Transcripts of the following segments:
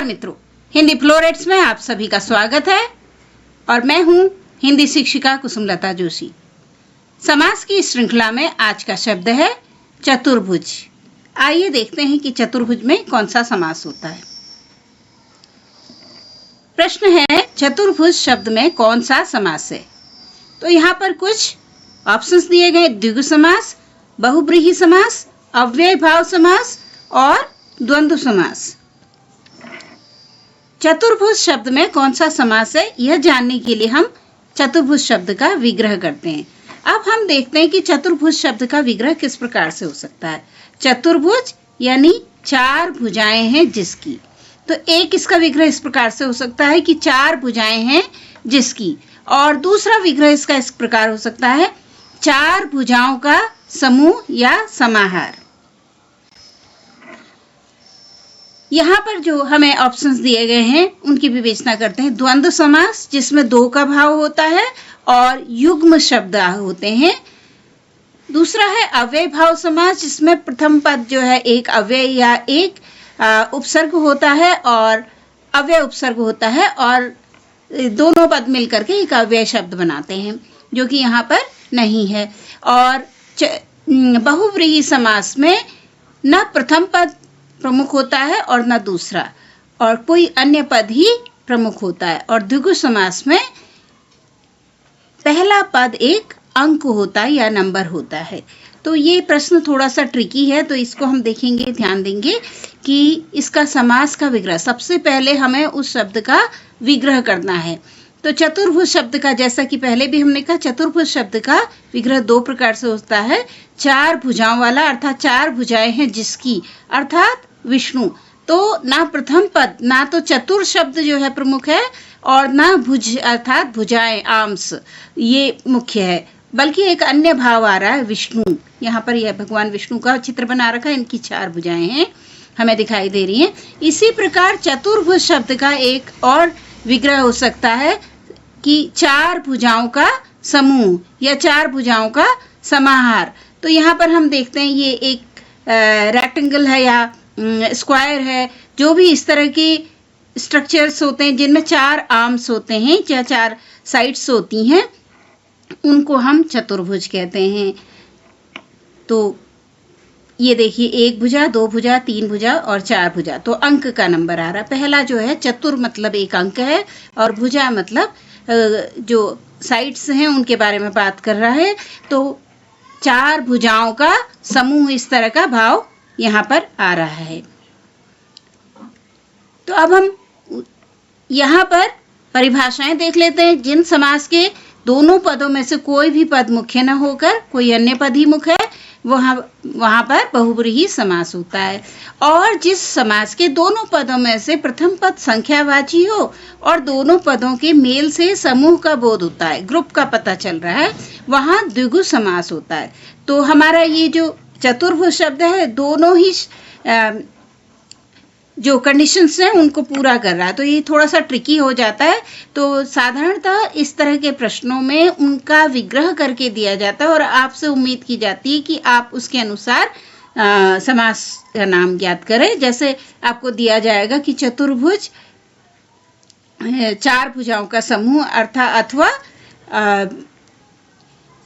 नमस्कार मित्रों, हिंदी फ्लोरेट्स में आप सभी का स्वागत है और मैं हूं हिंदी शिक्षिका कुसुमलता जोशी। समास की श्रृंखला में आज का शब्द है चतुर्भुज। आइए देखते हैं कि चतुर्भुज में कौन सा समास होता है। प्रश्न है, चतुर्भुज शब्द में कौन सा समास है? तो यहाँ पर कुछ ऑप्शंस दिए गए, द्विगु समास, बहुब्रीहि समास, अव्यय भाव समास और द्वंद्व समास। चतुर्भुज शब्द में कौन सा समास है, यह जानने के लिए हम चतुर्भुज शब्द का विग्रह करते हैं। अब हम देखते हैं कि चतुर्भुज शब्द का विग्रह किस प्रकार से हो सकता है। चतुर्भुज यानी चार भुजाएं हैं जिसकी, तो एक इसका विग्रह इस प्रकार से हो सकता है कि चार भुजाएं हैं जिसकी, और दूसरा विग्रह इसका इस प्रकार हो सकता है चार भुजाओं का समूह या समाहार। यहाँ पर जो हमें ऑप्शंस दिए गए हैं उनकी विवेचना करते हैं। द्वंद्व समास जिसमें दो का भाव होता है और युग्म शब्द होते हैं। दूसरा है अव्यय भाव समास जिसमें प्रथम पद जो है एक अव्यय या एक उपसर्ग होता है और अव्यय उपसर्ग होता है और दोनों पद मिलकर के एक अव्यय शब्द बनाते हैं, जो कि यहाँ पर नहीं है। और बहुव्रीहि समास में न प्रथम पद प्रमुख होता है और न दूसरा, और कोई अन्य पद ही प्रमुख होता है। और द्विगु समास में पहला पद एक अंक होता है या नंबर होता है। तो ये प्रश्न थोड़ा सा ट्रिकी है, तो इसको हम देखेंगे, ध्यान देंगे कि इसका समास का विग्रह, सबसे पहले हमें उस शब्द का विग्रह करना है। तो चतुर्भुज शब्द का, जैसा कि पहले भी हमने कहा, चतुर्भुज शब्द का विग्रह दो प्रकार से होता है। चार भुजाओं वाला, अर्थात चार भुजाएं हैं जिसकी, अर्थात विष्णु। तो ना प्रथम पद, ना तो चतुर शब्द जो है प्रमुख है और ना भुज अर्थात भुजाएं, आर्म्स, ये मुख्य है, बल्कि एक अन्य भाव आ रहा है विष्णु। यहाँ पर यह भगवान विष्णु का चित्र बना रखा है, इनकी चार भुजाएं हैं हमें दिखाई दे रही हैं। इसी प्रकार चतुर्भुज शब्द का एक और विग्रह हो सकता है कि चार भुजाओं का समूह या चार भुजाओं का समाहार। तो यहाँ पर हम देखते हैं ये एक रेक्टेंगल है या स्क्वायर है, जो भी इस तरह के स्ट्रक्चर्स होते हैं जिनमें चार आर्म्स होते हैं या चार साइड्स होती हैं, उनको हम चतुर्भुज कहते हैं। तो ये देखिए, एक भुजा, दो भुजा, तीन भुजा और चार भुजा। तो अंक का नंबर आ रहा, पहला जो है चतुर मतलब एक अंक है और भुजा मतलब जो साइड्स हैं उनके बारे में बात कर रहा है। तो चार भुजाओं का समूह, इस तरह का भाव यहाँ पर आ रहा है। तो अब हम यहाँ पर परिभाषाएं देख लेते हैं। जिन समास के दोनों पदों में से कोई भी पद मुख्य न होकर कोई अन्य पद ही मुख्य है, वहाँ पर बहुब्रीहि समास होता है। और जिस समास के दोनों पदों में से प्रथम पद संख्यावाची हो और दोनों पदों के मेल से समूह का बोध होता है, ग्रुप का पता चल रहा है, वहाँ द्विगु समास होता है। तो हमारा ये जो चतुर्भुज शब्द है, दोनों ही जो कंडीशंस हैं उनको पूरा कर रहा है। तो ये थोड़ा सा ट्रिकी हो जाता है। तो साधारणतः इस तरह के प्रश्नों में उनका विग्रह करके दिया जाता है और आपसे उम्मीद की जाती है कि आप उसके अनुसार समास का नाम ज्ञात करें। जैसे आपको दिया जाएगा कि चतुर्भुज चार भुजाओं का समूह, अर्थात अथवा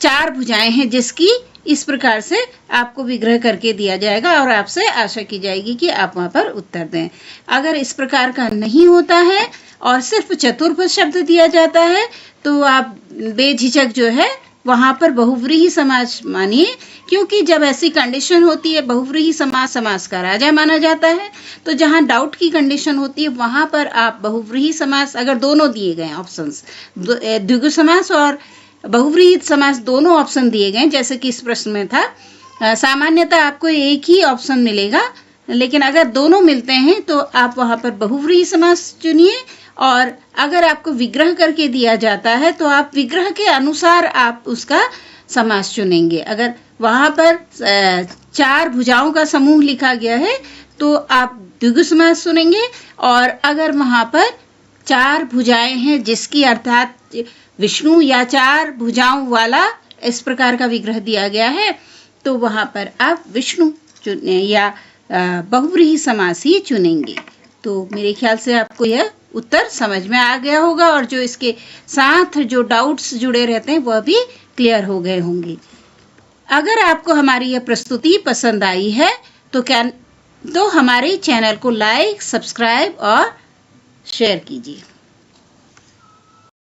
चार भुजाएं हैं जिसकी, इस प्रकार से आपको विग्रह करके दिया जाएगा और आपसे आशा की जाएगी कि आप वहाँ पर उत्तर दें। अगर इस प्रकार का नहीं होता है और सिर्फ चतुर्भुज शब्द दिया जाता है, तो आप बेझिझक जो है वहाँ पर बहुव्रीहि समास मानिए, क्योंकि जब ऐसी कंडीशन होती है, बहुव्रीहि समास का राजा माना जाता है। तो जहाँ डाउट की कंडीशन होती है वहाँ पर आप बहुव्रीहि समास, अगर दोनों दिए गए ऑप्शंस, द्विगु समास और बहुव्रीहि समास दोनों ऑप्शन दिए गए, जैसे कि इस प्रश्न में था, सामान्यतः आपको एक ही ऑप्शन मिलेगा, लेकिन अगर दोनों मिलते हैं तो आप वहाँ पर बहुव्रीहि समास चुनिए। और अगर आपको विग्रह करके दिया जाता है तो आप विग्रह के अनुसार आप उसका समास चुनेंगे। अगर वहाँ पर चार भुजाओं का समूह लिखा गया है तो आप द्विगु समास चुनेंगे, और अगर वहाँ पर चार भुजाएं हैं जिसकी, अर्थात विष्णु या चार भुजाओं वाला, इस प्रकार का विग्रह दिया गया है, तो वहाँ पर आप विष्णु चुने या बहुव्रीहि समास ही चुनेंगे। तो मेरे ख्याल से आपको यह उत्तर समझ में आ गया होगा और जो इसके साथ जो डाउट्स जुड़े रहते हैं वह भी क्लियर हो गए होंगे। अगर आपको हमारी यह प्रस्तुति पसंद आई है तो हमारे चैनल को लाइक, सब्सक्राइब और शेयर कीजिए।